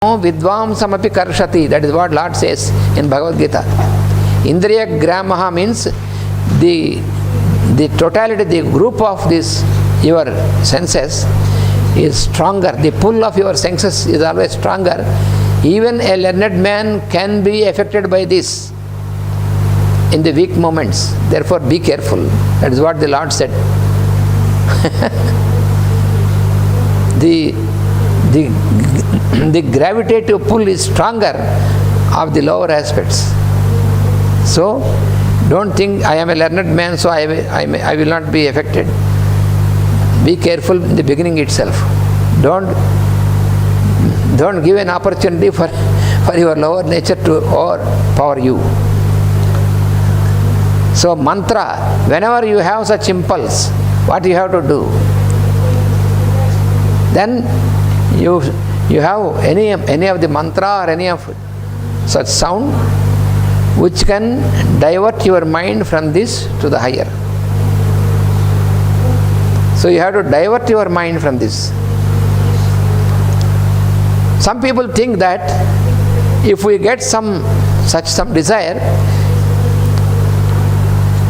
Vidvamsamapi karshati. That is what Lord says in Bhagavad Gita. Indriya gramaha means the totality, the group of this your senses is stronger. The pull of your senses is always stronger. Even a learned man can be affected by this in the weak moments. Therefore, be careful. That is what the Lord said. The gravitative pull is stronger of the lower aspects. So, don't think I am a learned man, so I will not be affected. Be careful in the beginning itself. Don't give an opportunity for your lower nature to overpower you. So mantra, whenever you have such impulse, what you have to do? Then you have any of the mantra or any of such sound which can divert your mind from this to the higher. So you have to divert your mind from this. Some people think that if we get some desire,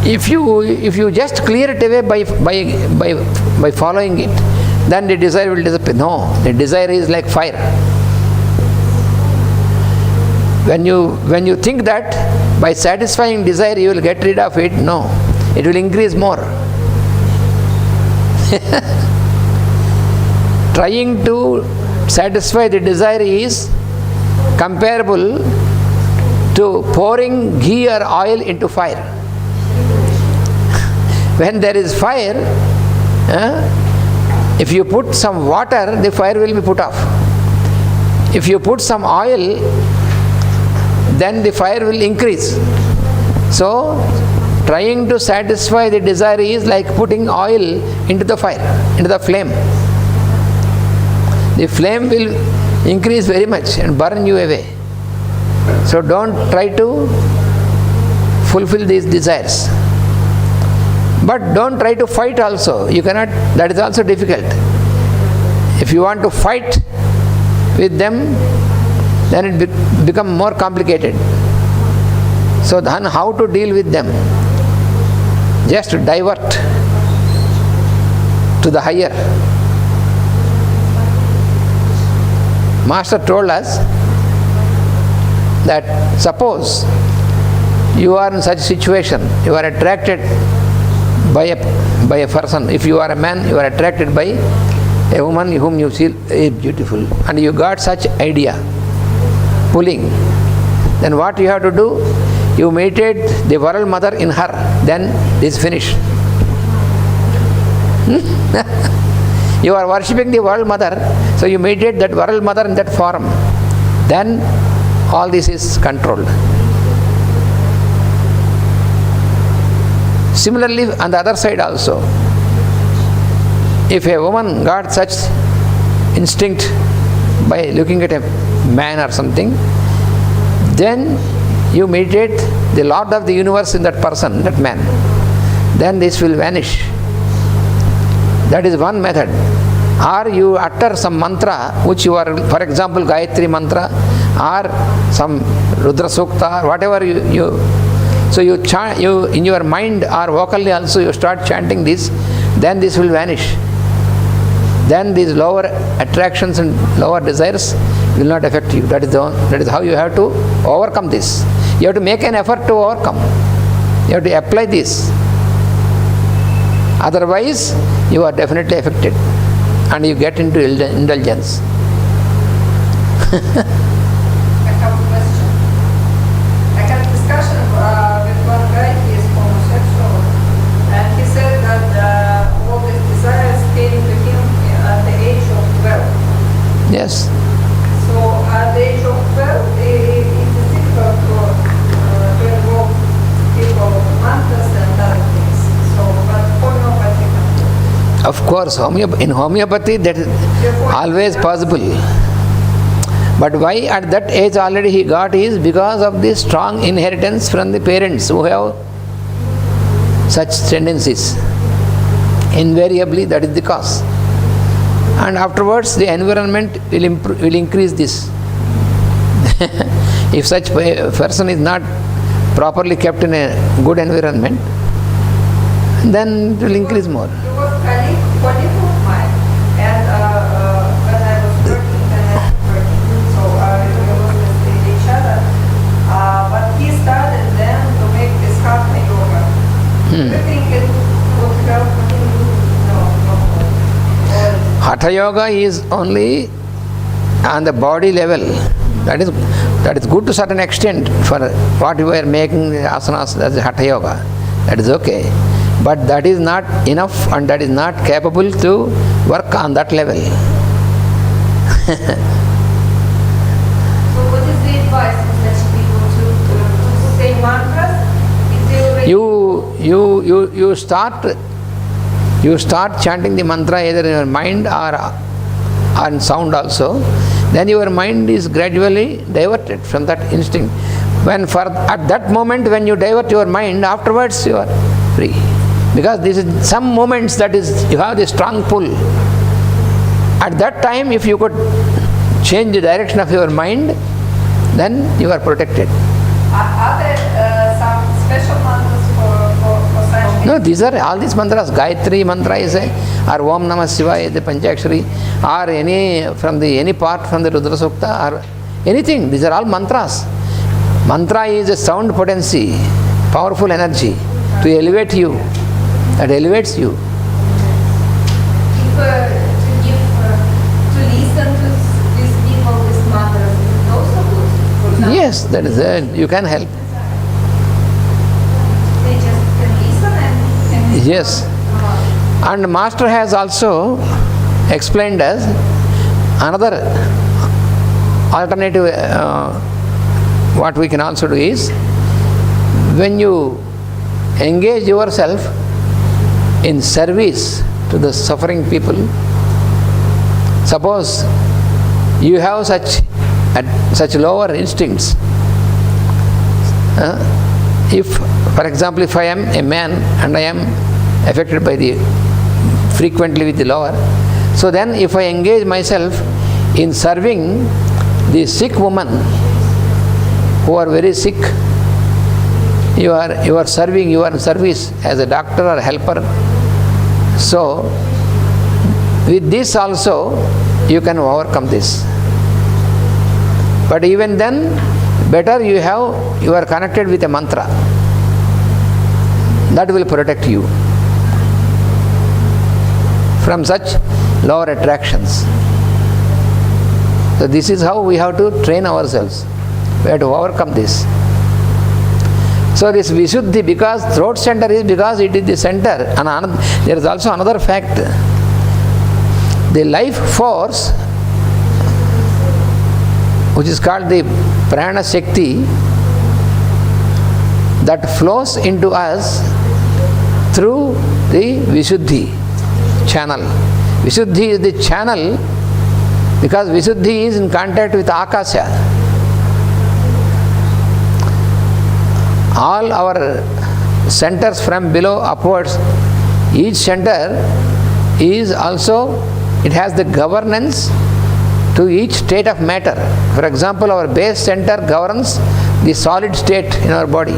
if you just clear it away by following it, then the desire will disappear. No, the desire is like fire. When you think that by satisfying desire you will get rid of it, no, it will increase more. Trying to satisfy the desire is comparable to pouring ghee or oil into fire. When there is fire, if you put some water, the fire will be put off. If you put some oil, then the fire will increase. So, trying to satisfy the desire is like putting oil into the fire, into the flame. The flame will increase very much and burn you away. So don't try to fulfill these desires. But don't try to fight also. You cannot, that is also difficult. If you want to fight with them, then it become more complicated. So then how to deal with them? Just divert to the higher. Master told us that suppose you are in such a situation, you are attracted by a person. If you are a man, you are attracted by a woman whom you feel is beautiful, and you got such idea, pulling. Then what you have to do? You meditate the world mother in her, then this is finished. You are worshipping the world mother, so you meditate that world mother in that form. Then all this is controlled. Similarly, on the other side also, if a woman got such instinct by looking at a man or something, then you meditate the Lord of the universe in that person, that man. Then this will vanish. That is one method. Or you utter some mantra which you are, for example, Gayatri mantra or some Rudra Sukta, whatever so you chant, you in your mind or vocally also you start chanting this, then this will vanish. Then these lower attractions and lower desires will not affect you. That is how you have to overcome this. You have to make an effort to overcome. You have to apply this. Otherwise, you are definitely affected and you get into indulgence. I have a question. I had a discussion with one guy, he is homosexual, and he said that all these desires came to him at the age of 12. Yes. So at the age of 12, it is difficult to involve people with mantras and other things. So, but homeopathy can do. Of course, in homeopathy that is always possible. But why at that age already he got is because of the strong inheritance from the parents who have such tendencies. Invariably that is the cause. And afterwards the environment will increase this If such person is not properly kept in a good environment, then it will increase more. He was colleague of mine, and when I was working, so we were with each other. But he started then to make this hatha yoga. Do you think it would help him? No. Hatha yoga is only on the body level. That is good to certain extent for what you are making asanas as hatha yoga. That is okay. But that is not enough, and that is not capable to work on that level. So what is the advice of such people to say mantras? You start chanting the mantra either in your mind or on sound also. Then your mind is gradually diverted from that instinct. At that moment when you divert your mind, afterwards you are free. Because this is some moments that is you have the strong pull. At that time, if you could change the direction of your mind, then you are protected. Are there some special mantras for such? No, these are all these mantras. Gayatri mantra is or Om Namah Shivaya, the Panchakshari, or any part from the Rudra Sukta, or anything. These are all mantras. Mantra is a sound potency, powerful energy to elevate you. That elevates you. To listen to these people, these mantras, is also good. Yes, that is you can help. They just can listen and Yes. And Master has also explained us another alternative. What we can also do is, when you engage yourself in service to the suffering people, suppose you have such lower instincts. If, for example, if I am a man and I am affected by frequently with the lower, so then if I engage myself in serving the sick woman who are very sick, you are serving, you are in service as a doctor or helper. So with this also you can overcome this. But even then, better you are connected with a mantra that will protect you from such lower attractions. So this is how we have to train ourselves. We have to overcome this. So this Visuddhi, because throat center is because it is the center. And there is also another fact. The life force, which is called the Prana Shakti, that flows into us through the Visuddhi channel. Visuddhi is the channel because Visuddhi is in contact with Akasha. All our centers from below upwards, each center is also, it has the governance to each state of matter. For example, our base center governs the solid state in our body.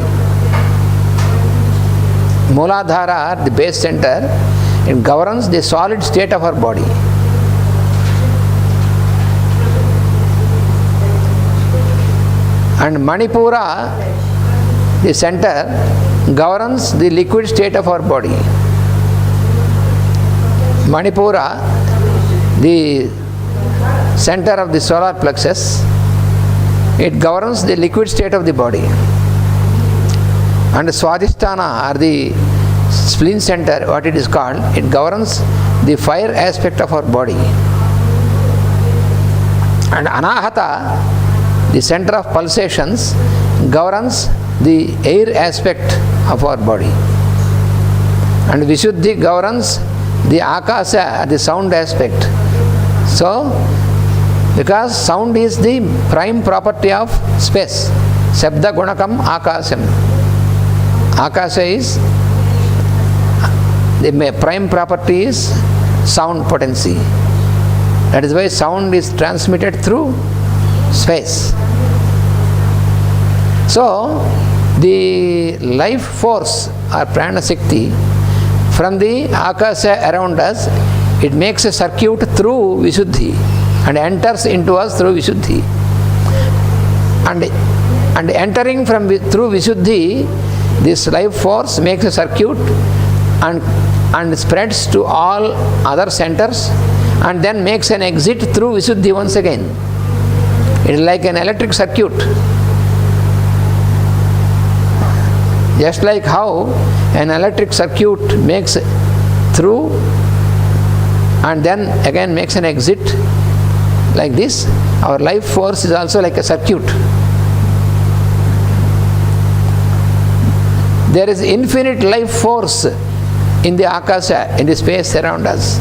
Mooladhara, the base center, it governs the solid state of our body. And Manipura, the center, governs the liquid state of our body. Manipura, the center of the solar plexus, it governs the liquid state of the body. And Swadhisthana, or the spleen center, what it is called, it governs the fire aspect of our body. And Anahata, the center of pulsations, governs the air aspect of our body. And Visuddhi governs the Akasa, the sound aspect. So, because sound is the prime property of space. Shabda Gunakam Akasam. Akasa is, the prime property is sound potency. That is why sound is transmitted through space. So, the life force or prana shakti from the akasha around us, it makes a circuit through Visuddhi and enters into us through Visuddhi. And entering through Visuddhi, this life force makes a circuit and spreads to all other centers and then makes an exit through Visuddhi once again. It is like an electric circuit. Just like how an electric circuit makes through and then again makes an exit, like this, our life force is also like a circuit. There is infinite life force in the akasha, in the space around us.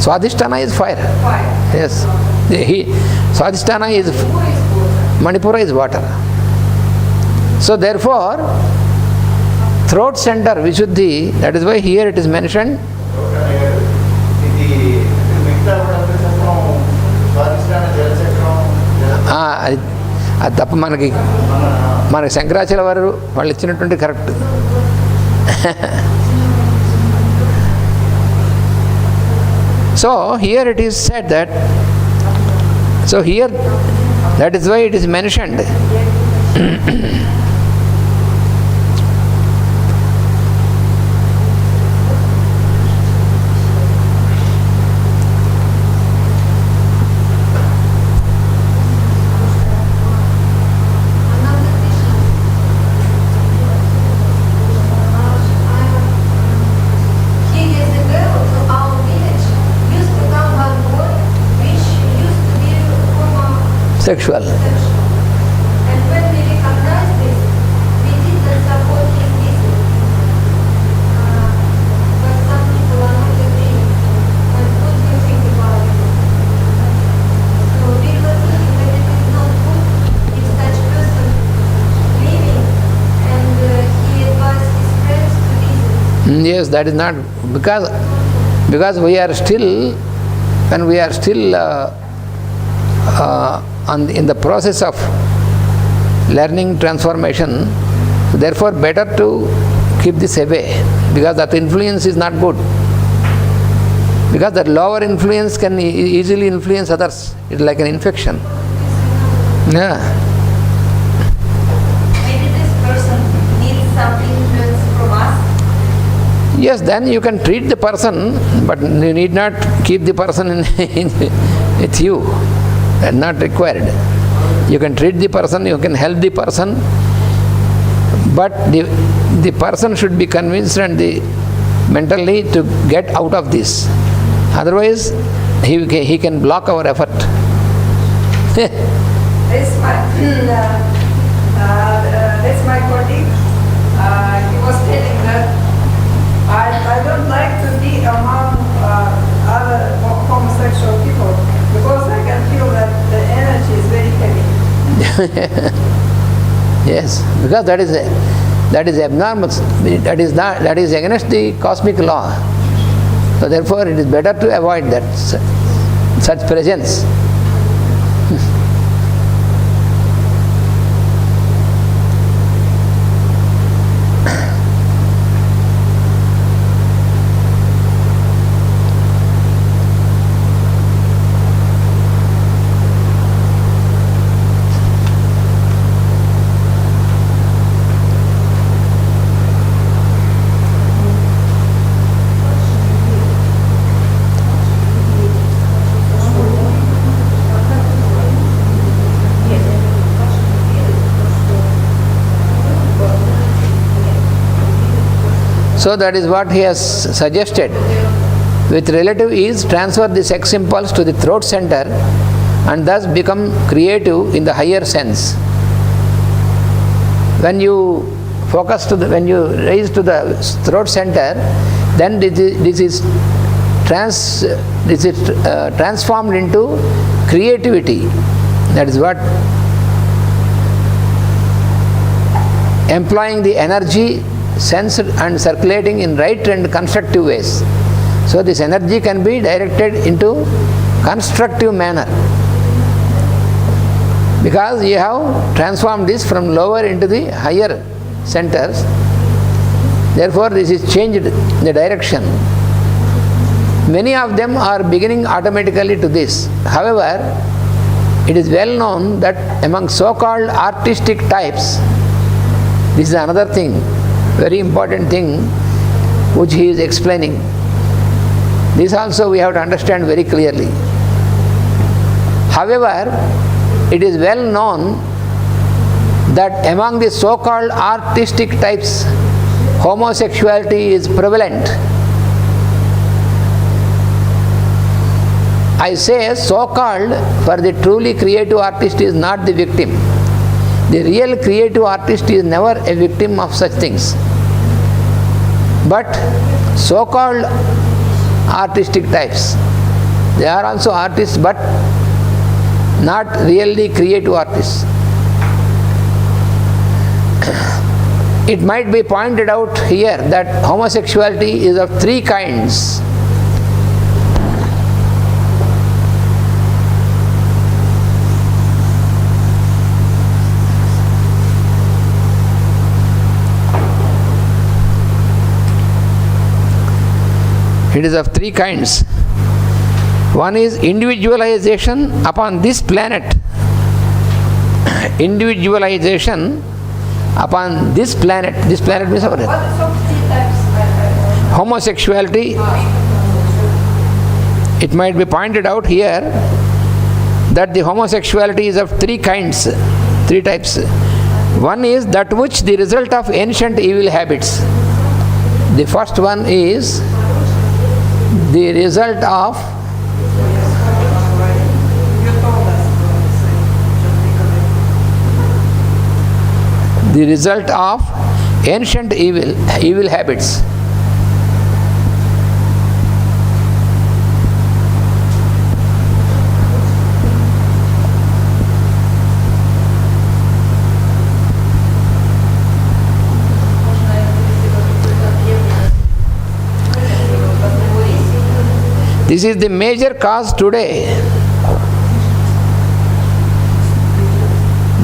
Swadhisthana is fire. Yes. Swadhisthana is Manipura is water. So therefore, throat center Visuddhi, that is why here it is mentioned. అది తప్ప మనకి శంకరాచార్య వారు వాళ్ళు ఇచ్చినటువంటి correct. So here it is said that, so here that is why it is mentioned. Sexual. And when we recognize this, we didn't support his business. But some people are not agreeing. And what do you think about it? So we were thinking that it is not good if such person leaving and he advised his friends to visit. Yes, that is not because we are still, when we are still in the process of learning transformation, therefore better to keep this away, because that influence is not good. Because that lower influence can easily influence others. It's like an infection. Yeah. Maybe this person needs some influence from us. Yes, then you can treat the person, but you need not keep the person with you. That's not required. You can treat the person, you can help the person, but the person should be convinced and mentally to get out of this. Otherwise, he can block our effort. This my colleague. He was telling that I don't like to be among other homosexual people because I can feel that the energy is very heavy. Yes, because that is abnormal. That is against the cosmic law. So therefore, it is better to avoid that such presence. So that is what he has suggested. With relative ease, transfer the sex impulse to the throat center and thus become creative in the higher sense. When you focus when you raise to the throat center, then this is transformed into creativity. That is what employing the energy sensed and circulating in right and constructive ways. So this energy can be directed into constructive manner. Because you have transformed this from lower into the higher centers. Therefore, this is changed the direction. Many of them are beginning automatically to this. However, it is well known that among so-called artistic types, this is another thing, very important thing, which he is explaining. This also we have to understand very clearly. However, it is well known that among the so-called artistic types, homosexuality is prevalent. I say so-called, for the truly creative artist is not the victim. The real creative artist is never a victim of such things. But so-called artistic types, they are also artists but not really creative artists. It might be pointed out here that homosexuality is of three kinds. It is of three kinds. One is individualization upon this planet. Individualization upon this planet. This planet means our homosexuality. It might be pointed out here that the homosexuality is of three kinds, three types. One is that which the result of ancient evil habits. The first one is the result of ancient evil habits. This is the major cause today.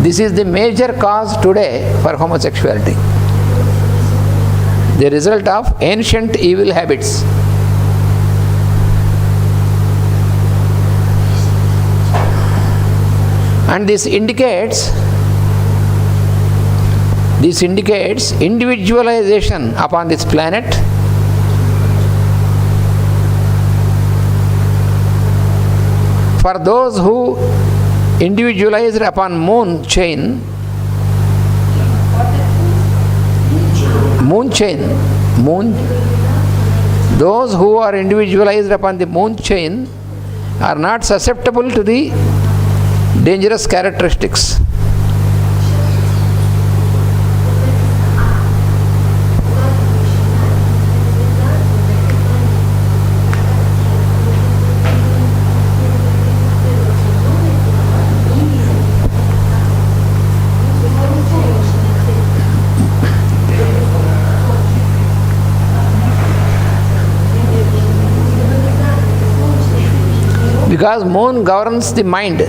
This is the major cause today for homosexuality. The result of ancient evil habits. And this indicates individualization upon this planet. For those who individualized upon moon chain, those who are individualized upon the moon chain are not susceptible to the dangerous characteristics. Because moon governs the mind.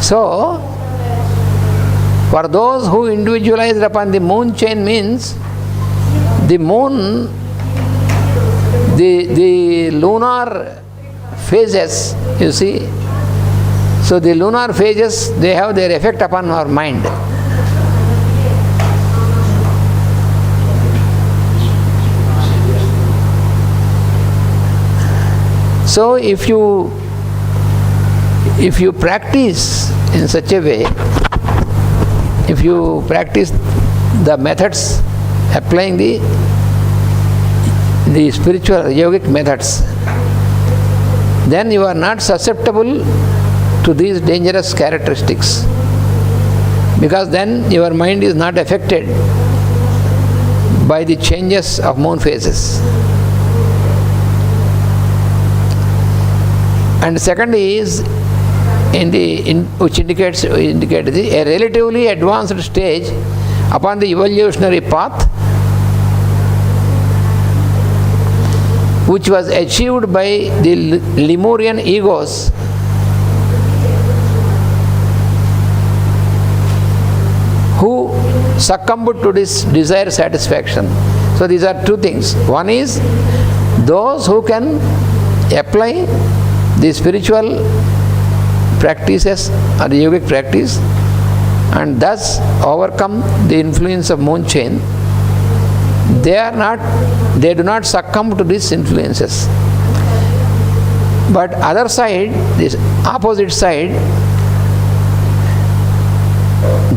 So, for those who individualized upon the moon chain means the moon, the lunar phases, you see. So the lunar phases, they have their effect upon our mind. So if you practice in such a way, if you practice the methods, applying the spiritual yogic methods, then you are not susceptible to these dangerous characteristics, because then your mind is not affected by the changes of moon phases. And second is which indicates a relatively advanced stage upon the evolutionary path. which was achieved by the Lemurian egos, who succumbed to this desire satisfaction. So these are two things. One is those who can apply the spiritual practices or the yogic practice and thus overcome the influence of moon chain. They do not succumb to these influences. But other side, this opposite side,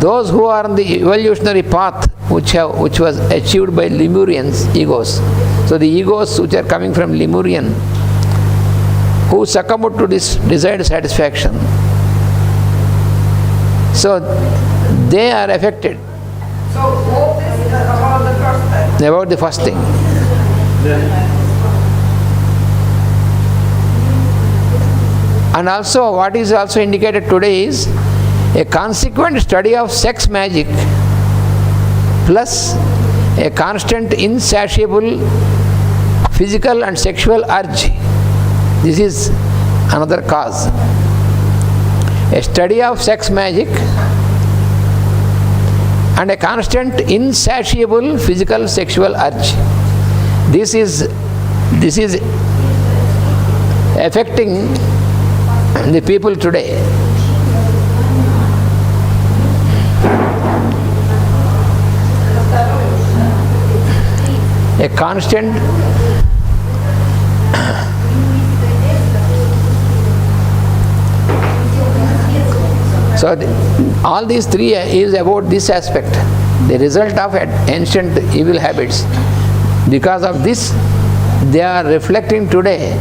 those who are on the evolutionary path which was achieved by Lemurians egos. So the egos which are coming from Lemurian, who succumbed to this desired satisfaction. So they are affected. So all this is about the first step. About the first thing. And also what is also indicated today is a consequent study of sex magic plus a constant insatiable physical and sexual urge. This is another cause. A study of sex magic and a constant insatiable physical sexual urge. This is affecting the people today. A constant so all these three is about this aspect, the result of ancient evil habits. Because of this, they are reflecting today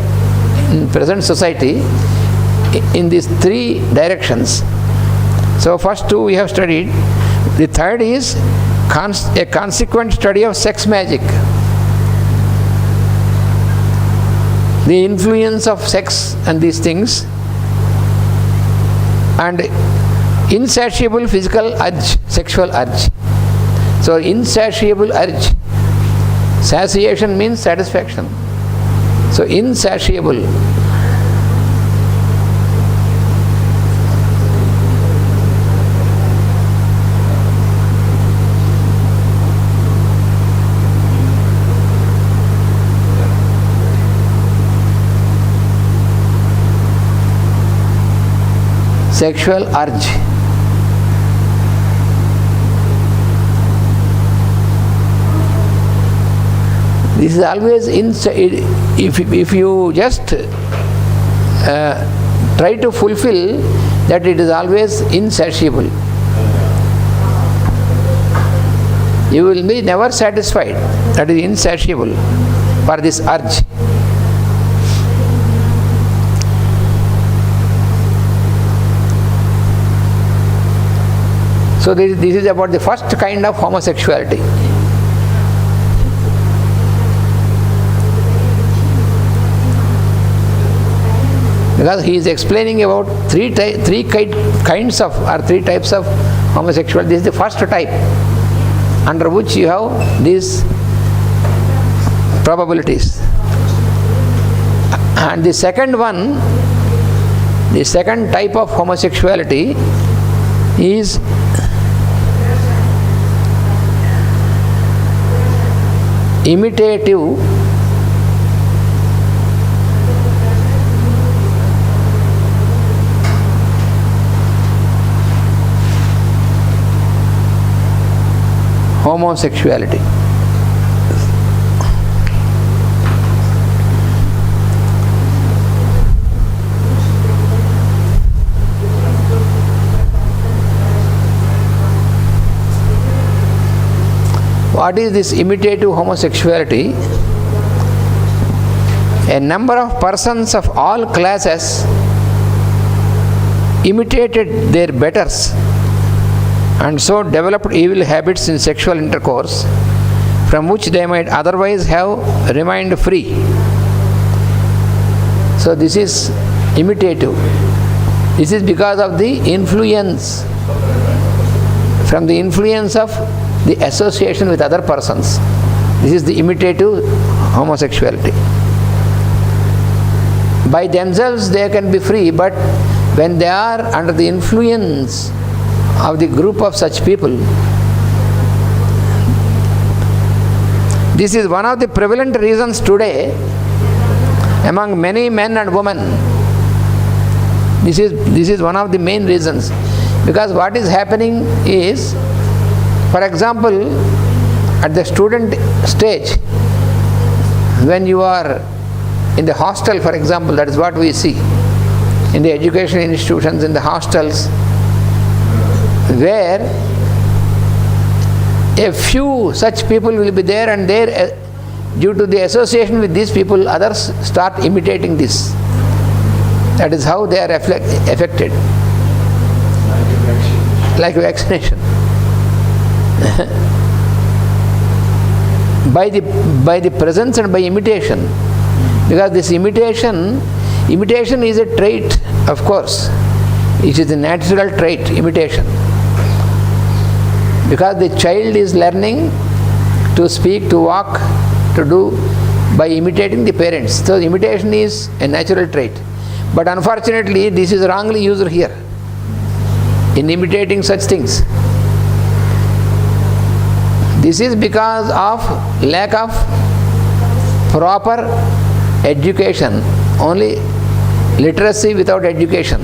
in present society in these three directions. So first two we have studied. The third is a consequent study of sex magic. The influence of sex and these things, and insatiable physical urge, sexual urge. So insatiable urge, satiation means satisfaction. So insatiable. Sexual urge. This is always if you just try to fulfill that, it is always insatiable. You will be never satisfied. That is insatiable for this urge. So this is about the first kind of homosexuality. Because he is explaining about three types of homosexuality. This is the first type, under which you have these probabilities. And the second one, the second type of homosexuality is imitative homosexuality. What is this imitative homosexuality? A number of persons of all classes imitated their betters and so developed evil habits in sexual intercourse from which they might otherwise have remained free. So this is imitative. This is because of the influence, from the influence of the association with other persons. This is the imitative homosexuality. By themselves they can be free, but when they are under the influence of the group of such people, this is one of the prevalent reasons today among many men and women. This is one of the main reasons. Because what is happening is, for example, at the student stage, when you are in the hostel, for example, that is what we see in the education institutions, in the hostels, where a few such people will be there, and there, due to the association with these people, others start imitating this. That is how they are affected. Like vaccination. by the presence and by imitation. Because this imitation is a trait, of course. It is a natural trait, imitation. Because the child is learning to speak, to walk, to do by imitating the parents. So imitation is a natural trait. But unfortunately, this is wrongly used here, in imitating such things. This is because of lack of proper education. Only literacy without education.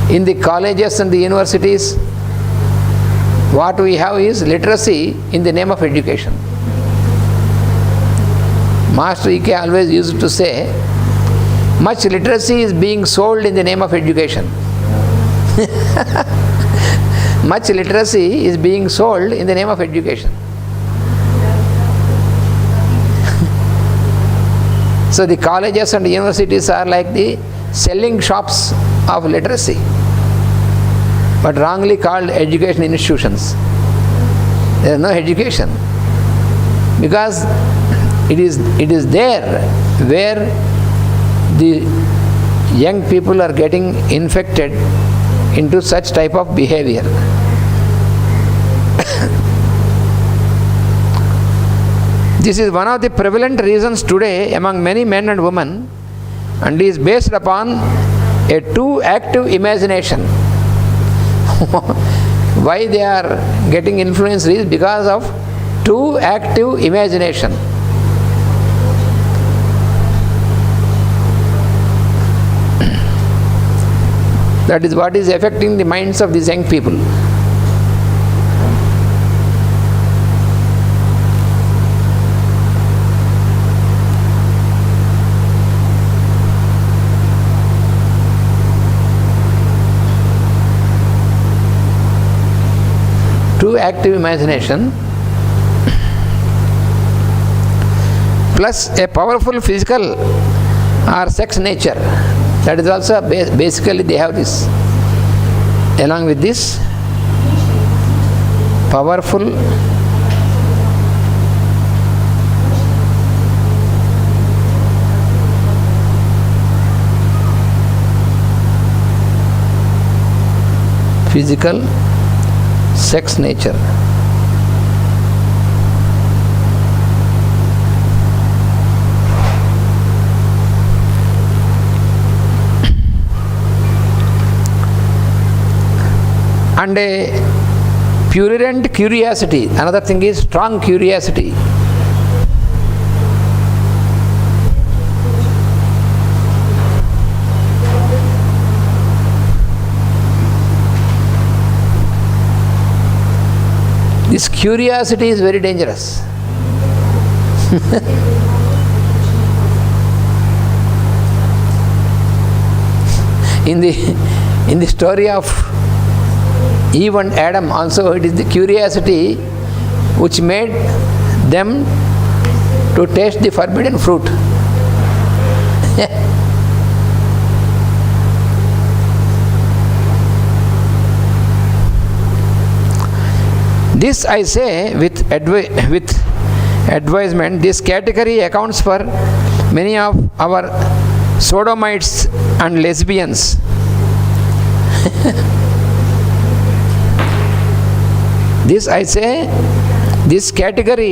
In the colleges and the universities, what we have is literacy in the name of education. Master E.K. always used to say, much literacy is being sold in the name of education. Much literacy is being sold in the name of education. So the colleges and universities are like the selling shops of literacy, but wrongly called education institutions. There is no education, because it is there where the young people are getting infected into such type of behavior. This is one of the prevalent reasons today among many men and women, and is based upon a too active imagination. Why they are getting influenced is because of too active imagination. That is what is affecting the minds of these young people. Too active imagination plus a powerful physical or sex nature. That is also basically they have this. Along with this, powerful physical sex nature. And a purulent curiosity. Another thing is strong curiosity. This curiosity is very dangerous. In the story of Eve and Adam also, it is the curiosity which made them to taste the forbidden fruit. This I say with advisement. This category accounts for many of our sodomites and lesbians. This I say, this category